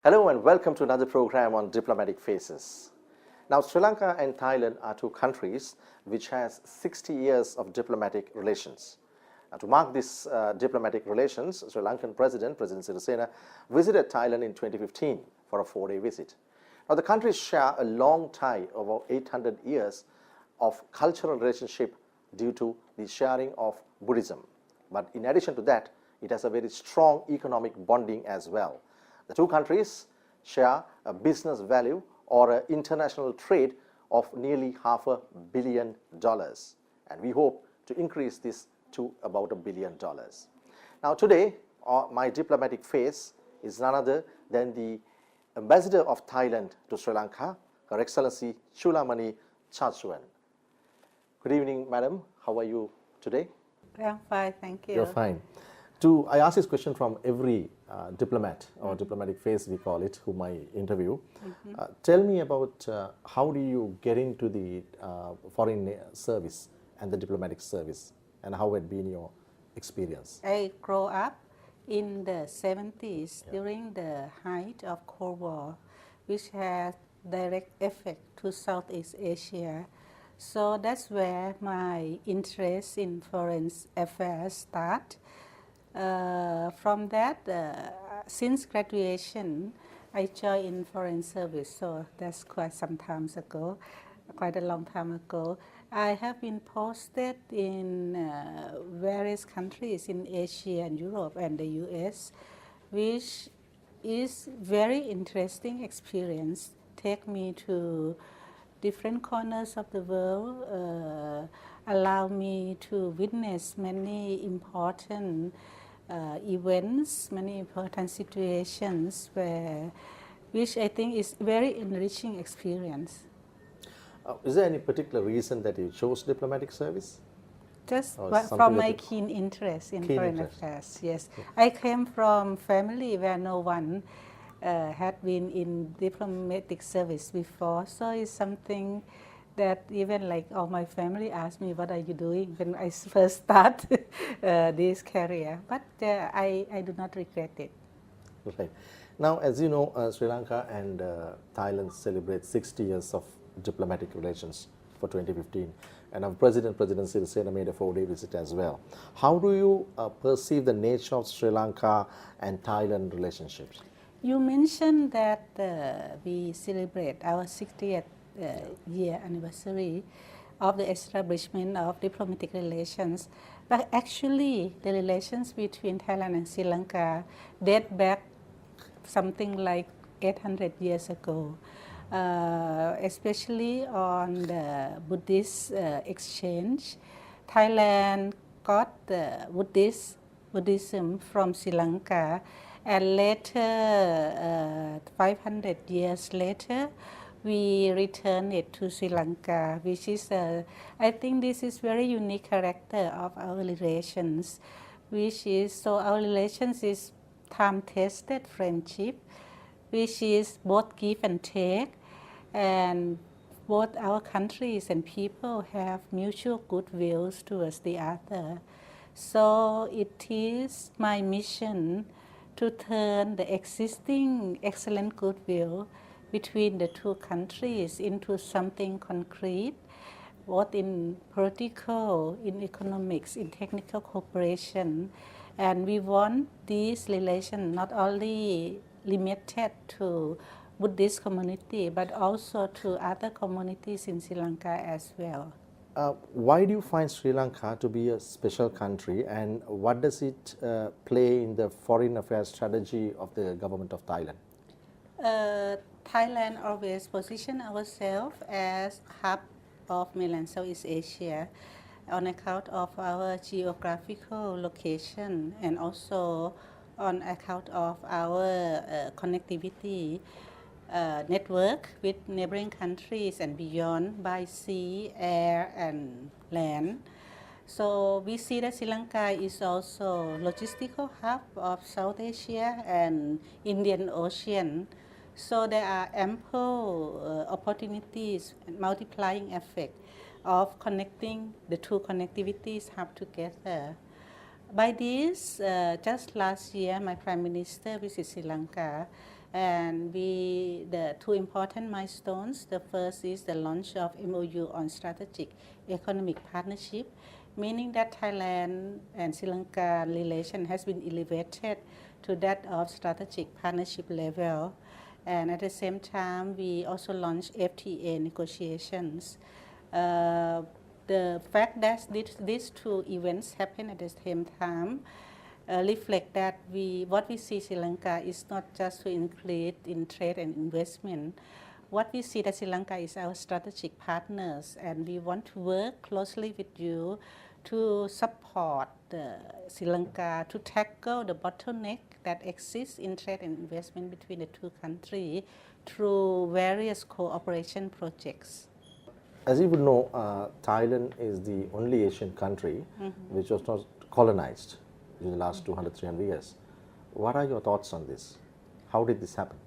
Hello and welcome to another program on Diplomatic Faces. Now, Sri Lanka and Thailand are two countries which has 60 years of diplomatic relations. And to mark this diplomatic relations, Sri Lankan President Sirisena, visited Thailand in 2015 for a 4-day visit. Now, the countries share a long tie of over 800 years of cultural relationship due to the sharing of Buddhism. But in addition to that, it has a very strong economic bonding as well. The two countries share a business value or an international trade of nearly $500 million, and we hope to increase this to about $1 billion. Now today, my diplomatic face is none other than the Ambassador of Thailand to Sri Lanka, Her Excellency Chulamanee Chartsuwan. Good evening, madam. How are you today? I'm fine, thank you. You're fine. I ask this question from every diplomat or diplomatic face, we call it, whom I interview. Tell me about how do you get into the foreign service and the diplomatic service, and how had been your experience? I grew up in the 70s during the height of Cold War, which had direct effect to Southeast Asia. So that's where my interest in foreign affairs started. From that, since graduation, I joined in foreign service, so that's quite some time ago, quite a long time ago. I have been posted in various countries in Asia and Europe and the US, which is very interesting experience. Take me to different corners of the world, allow me to witness many important events, many important situations which I think is very enriching experience. Is there any particular reason that you chose diplomatic service? Just from my keen interest in foreign affairs, yes. I came from family where no one had been in diplomatic service before, so it's something that even like all my family asked me, what are you doing when I first start this career, but I do not regret it. Right. Now, as you know, Sri Lanka and Thailand celebrate 60 years of diplomatic relations for 2015, and our President Sirisena made a 4-day visit as well. How do you perceive the nature of Sri Lanka and Thailand relationships? You mentioned that we celebrate our 60th year anniversary of the establishment of diplomatic relations, but actually the relations between Thailand and Sri Lanka date back something like 800 years ago, especially on the Buddhist exchange. Thailand got the Buddhism from Sri Lanka, and later, 500 years later, we return it to Sri Lanka, which is, I think this is very unique character of our relations, which is, so our relations is time-tested friendship, which is both give and take, and both our countries and people have mutual goodwills towards the other. So it is my mission to turn the existing excellent goodwill between the two countries into something concrete, both in political, in economics, in technical cooperation. And we want this relation not only limited to Buddhist community, but also to other communities in Sri Lanka as well. Why do you find Sri Lanka to be a special country, and what does it play in the foreign affairs strategy of the government of Thailand? Thailand always position ourselves as hub of mainland Southeast Asia on account of our geographical location and also on account of our connectivity network with neighboring countries and beyond by sea, air and land. So we see that Sri Lanka is also logistical hub of South Asia and Indian Ocean. So there are ample opportunities and multiplying effect of connecting the two connectivities hub together. By this, just last year, my Prime Minister visited Sri Lanka, and the two important milestones. The first is the launch of MOU on strategic economic partnership, meaning that Thailand and Sri Lanka relation has been elevated to that of strategic partnership level. And at the same time, we also launched FTA negotiations. The fact that these two events happen at the same time reflect that what we see Sri Lanka is not just to increase in trade and investment. What we see that Sri Lanka is our strategic partners, and we want to work closely with you to support Sri Lanka to tackle the bottleneck that exists in trade and investment between the two countries through various cooperation projects. As you would know, Thailand is the only Asian country which was not colonized in the last 200, 300 years. What are your thoughts on this? How did this happen?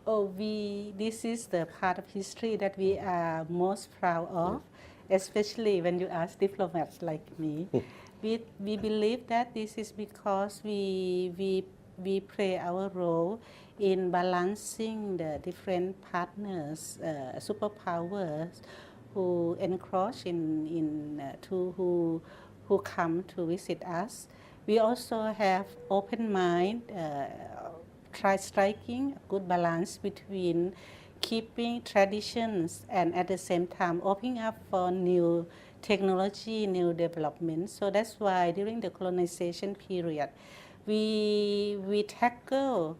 This is the part of history that we are most proud of, especially when you ask diplomats like me. We believe that this is because we play our role in balancing the different partners, superpowers, who encroach who come to visit us. We also have open mind, try striking a good balance between keeping traditions and at the same time opening up for new technology, new development. So that's why during the colonization period, we tackle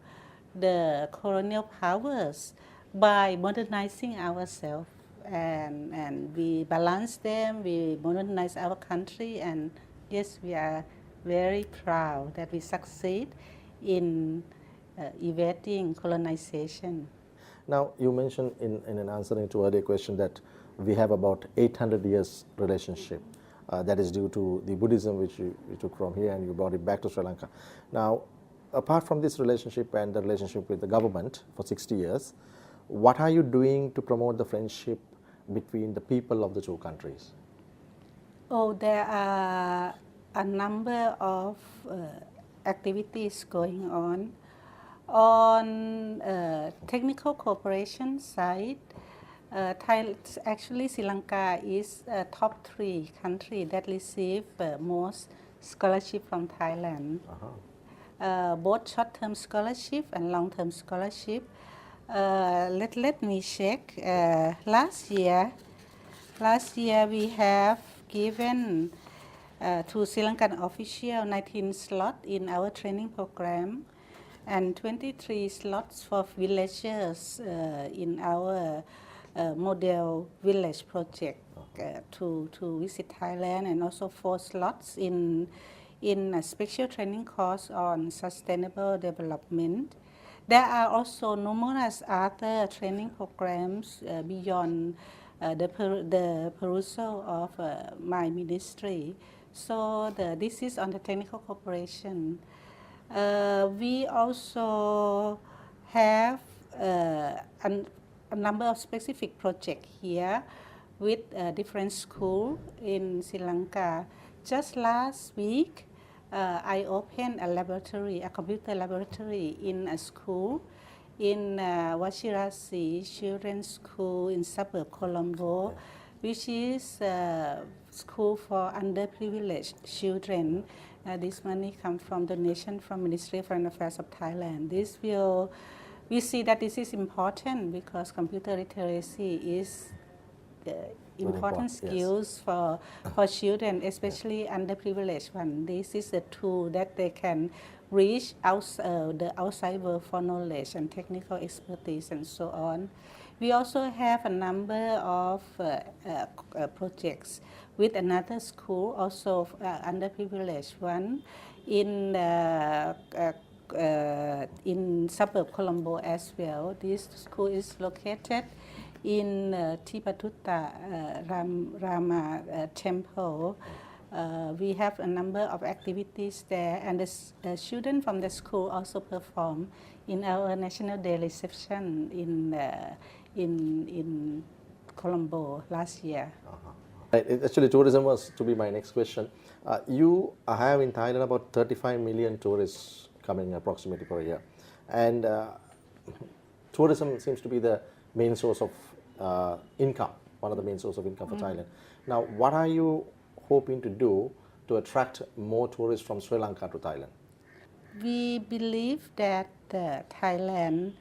the colonial powers by modernizing ourselves. And we balance them, we modernize our country, and yes, we are very proud that we succeed in evading colonization. Now, you mentioned in an answering to earlier question that we have about 800 years relationship that is due to the Buddhism which you took from here and you brought it back to Sri Lanka. Now, apart from this relationship and the relationship with the government for 60 years, what are you doing to promote the friendship between the people of the two countries? There are a number of activities going on. On technical cooperation side, actually Sri Lanka is a top 3 country that receive most scholarship from Thailand. Both short-term scholarship and long-term scholarship. Let me check. Last year we have given to Sri Lankan official 19 slots in our training program and 23 slots for villagers in our model village project to visit Thailand, and also 4 slots in a special training course on sustainable development. There are also numerous other training programs beyond the perusal of my ministry. So this is on the technical cooperation. We also have a number of specific projects here with different schools in Sri Lanka. Just last week, I opened a computer laboratory in a school in Wachirasi Children's School in suburb Colombo, which is a school for underprivileged children. This money comes from donation from Ministry of Foreign Affairs of Thailand. We see that this is important because computer literacy is important skills for children, especially underprivileged ones. This is a tool that they can reach the outside world for knowledge and technical expertise and so on. We also have a number of projects with another school, also underprivileged one, in suburb Colombo as well. This school is located in Tipatuta Rama Temple. We have a number of activities there, and the students from the school also perform in our National Day reception in Colombo last year. Right. Actually, tourism was to be my next question. You have in Thailand about 35 million tourists coming approximately per year, and tourism seems to be the main source of income, one of the main source of income for Thailand. Now, what are you hoping to do to attract more tourists from Sri Lanka to Thailand? We believe that Thailand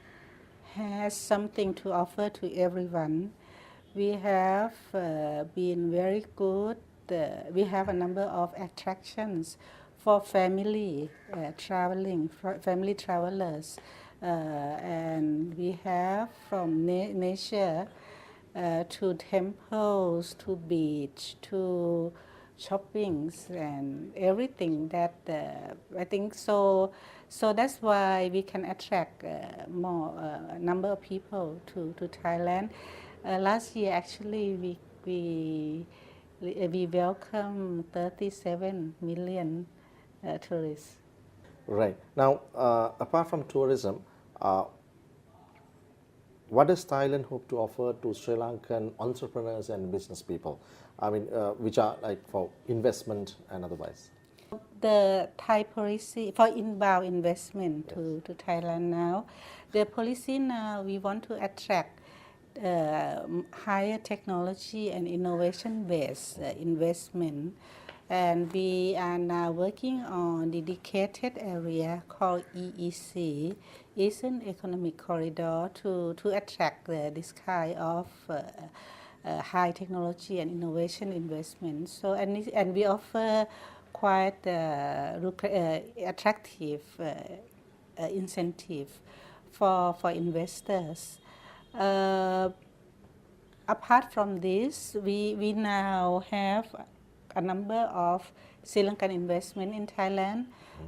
has something to offer to everyone. We have been very good. We have a number of attractions for family traveling, for family travelers. And we have from nature to temples, to beach, to shoppings and everything that I think so. So that's why we can attract more number of people to Thailand. Last year, actually, we welcome 37 million tourists. Right. Now, apart from tourism, what does Thailand hope to offer to Sri Lankan entrepreneurs and business people? I mean, which are like for investment and otherwise. The Thai policy for inbound investment to Thailand now, the policy now we want to attract higher technology and innovation-based investment, and we are now working on dedicated area called EEC, Eastern Economic Corridor, to attract this kind of high technology and innovation investment. So and we offer quite attractive incentive for investors. Apart from this, we now have a number of Sri Lankan investment in Thailand.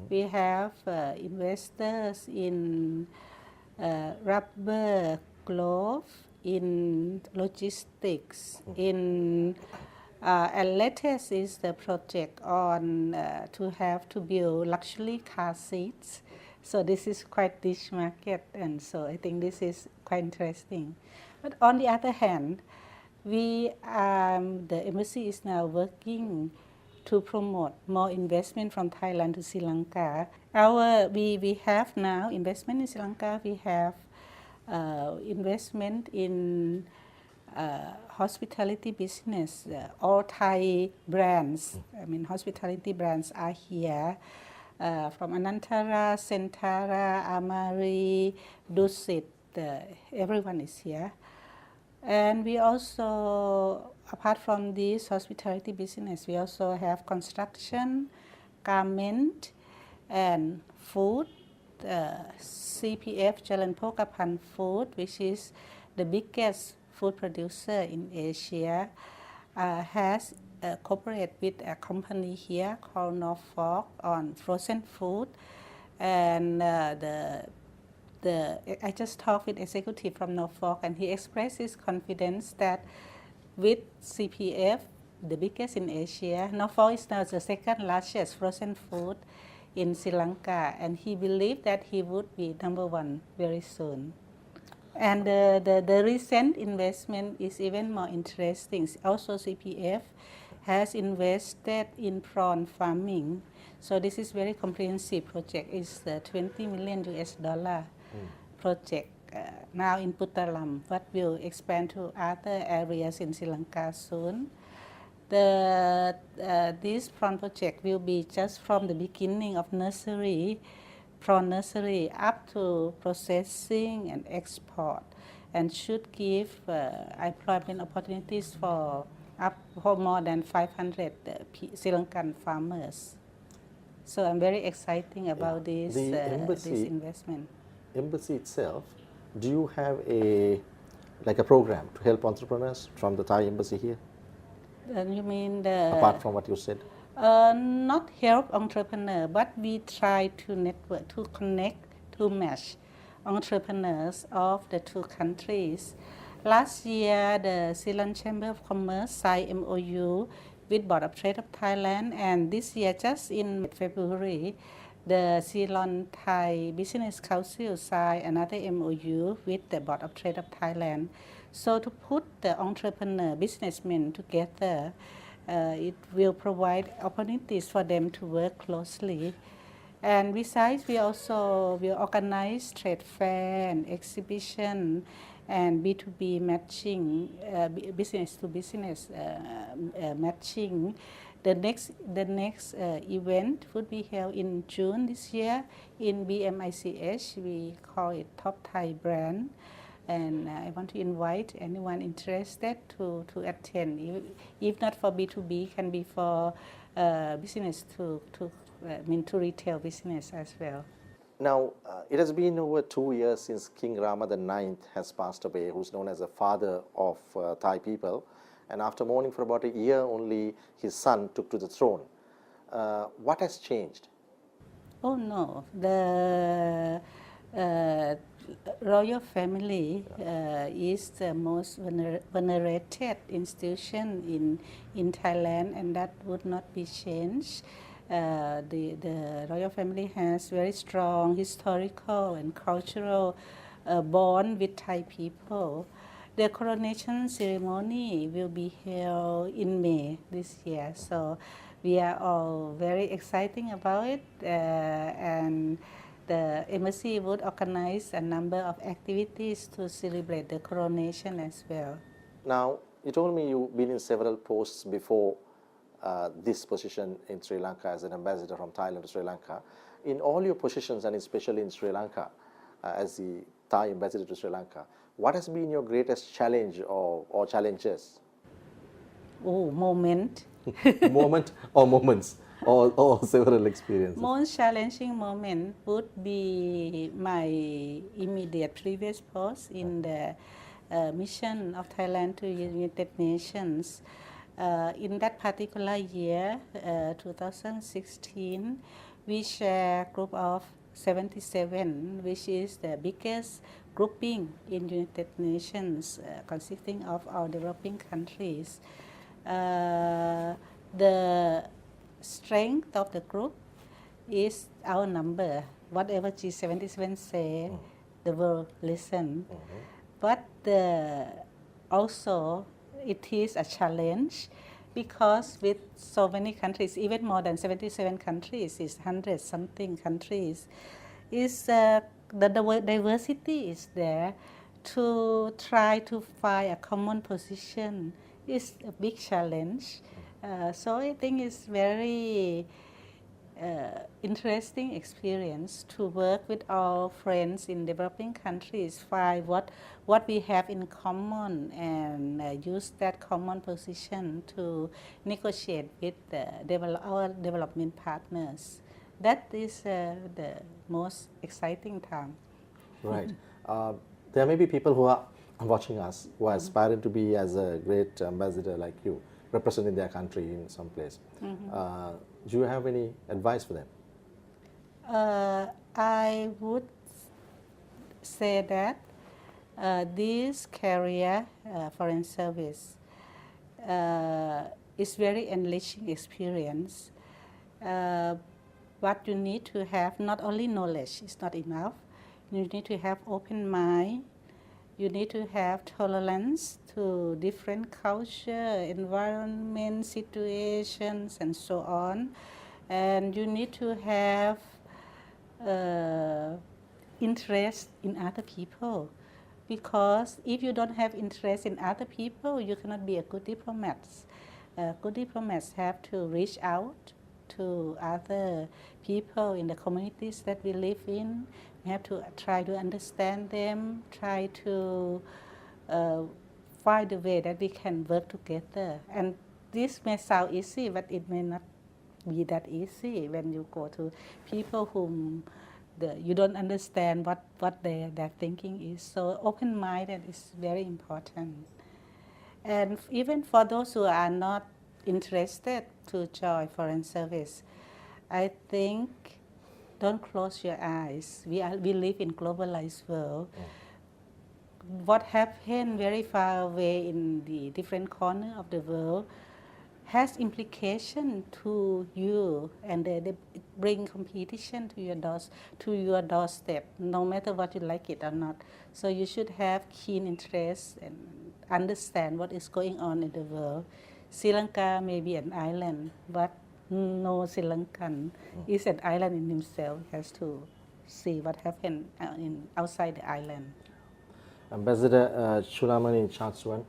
We have investors in rubber glove, in logistics, in and latest is the project on to build luxury car seats. So this is quite niche market, and so I think this is quite interesting. But on the other hand, the embassy is now working to promote more investment from Thailand to Sri Lanka. We have now investment in Sri Lanka. We have investment in hospitality business. All Thai brands, I mean hospitality brands are here. From Anantara, Sentara, Amari, Dusit, everyone is here. And we also, apart from this hospitality business, we also have construction, garment, and food. CPF Jalan Pokapan Food, which is the biggest food producer in Asia, has cooperated with a company here called Norfolk on frozen food. And I just talked with executive from Norfolk, and he expressed his confidence that with CPF, the biggest in Asia, Norfolk is now the second largest frozen food in Sri Lanka, and he believed that he would be number one very soon. And the recent investment is even more interesting. Also, CPF has invested in prawn farming. So this is very comprehensive project. It's the $20 million project now in Puttalam, but will expand to other areas in Sri Lanka soon. This prawn project will be just from the beginning of nursery, prawn nursery, up to processing and export, and should give employment opportunities for more than 500 Sri Lankan farmers. So I'm very excited about this investment. Embassy itself, do you have a program to help entrepreneurs from the Thai embassy here? You mean apart from what you said? Not help entrepreneur, but we try to network, to connect, to match entrepreneurs of the two countries. Last year, the Sri Lankan Chamber of Commerce signed MOU with Board of Trade of Thailand, and this year, just in February, the Ceylon Thai Business Council signed another MOU with the Board of Trade of Thailand. So to put the entrepreneur, businessmen together, it will provide opportunities for them to work closely. And besides, we also will organize trade fair and exhibition and B2B matching, business to business matching. The next event would be held in June this year in BMICH. We call it Top Thai Brand. And I want to invite anyone interested to attend. If not for B2B, can be for business to retail business as well. Now, it has been over 2 years since King Rama IX has passed away, who's known as the father of Thai people. And after mourning for about a year, only his son took to the throne. What has changed? Oh no, the royal family is the most venerated institution in Thailand, and that would not be changed. The royal family has very strong historical and cultural bond with Thai people. The coronation ceremony will be held in May this year, so we are all very excited about it, and the embassy would organize a number of activities to celebrate the coronation as well. Now, you told me you've been in several posts before this position in Sri Lanka as an ambassador from Thailand to Sri Lanka. In all your positions, and especially in Sri Lanka as the Thai ambassador to Sri Lanka, what has been your greatest challenge or challenges? Oh, moment. Moment or moments or several experiences? Most challenging moment would be my immediate previous post in the mission of Thailand to United Nations. In that particular year, 2016, we share a group of 77, which is the biggest grouping in United Nations, consisting of all developing countries. The strength of the group is our number. Whatever G77 say, the world listen. But also it is a challenge because with so many countries, even more than 77 countries, is 100 something countries, is the diversity is there. To try to find a common position is a big challenge. So I think it's very interesting experience to work with our friends in developing countries, find what we have in common, and use that common position to negotiate with our development partners. That is the most exciting time. Right. There may be people who are watching us who are aspiring to be as a great ambassador like you, representing their country in some place. Do you have any advice for them? I would say that this career, foreign service, is very enriching experience. But you need to have not only knowledge, it's not enough. You need to have open mind. You need to have tolerance to different culture, environment, situations, and so on. And you need to have interest in other people. Because if you don't have interest in other people, you cannot be a good diplomat. Good diplomats have to reach out to other people in the communities that we live in. We have to try to understand them, try to find a way that we can work together. And this may sound easy, but it may not be that easy when you go to people whom you don't understand what their thinking is. So open-minded is very important. And even for those who are not interested to join foreign service, I think don't close your eyes. We live in globalized world. What happened very far away in the different corner of the world has implication to you, and they bring competition to your doorstep, no matter what you like it or not. So you should have keen interest and understand what is going on in the world. Sri Lanka may be an island, but no Sri Lankan is an island in himself. He has to see what happened outside the island. Ambassador Chulamanee Chartsuwan,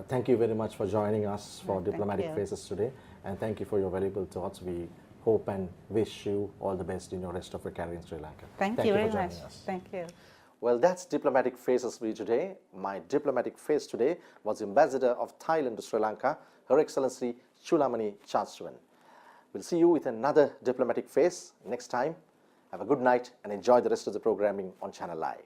thank you very much for joining us for Thank Diplomatic you. Faces today, and thank you for your valuable thoughts. We hope and wish you all the best in your rest of your career in Sri Lanka. Thank you for very joining much. us. Thank you. Well, that's Diplomatic Faces for you today. My diplomatic face today was Ambassador of Thailand to Sri Lanka, Her Excellency Chulamanee Chartsuwan. We'll see you with another diplomatic face next time. Have a good night and enjoy the rest of the programming on Channel I.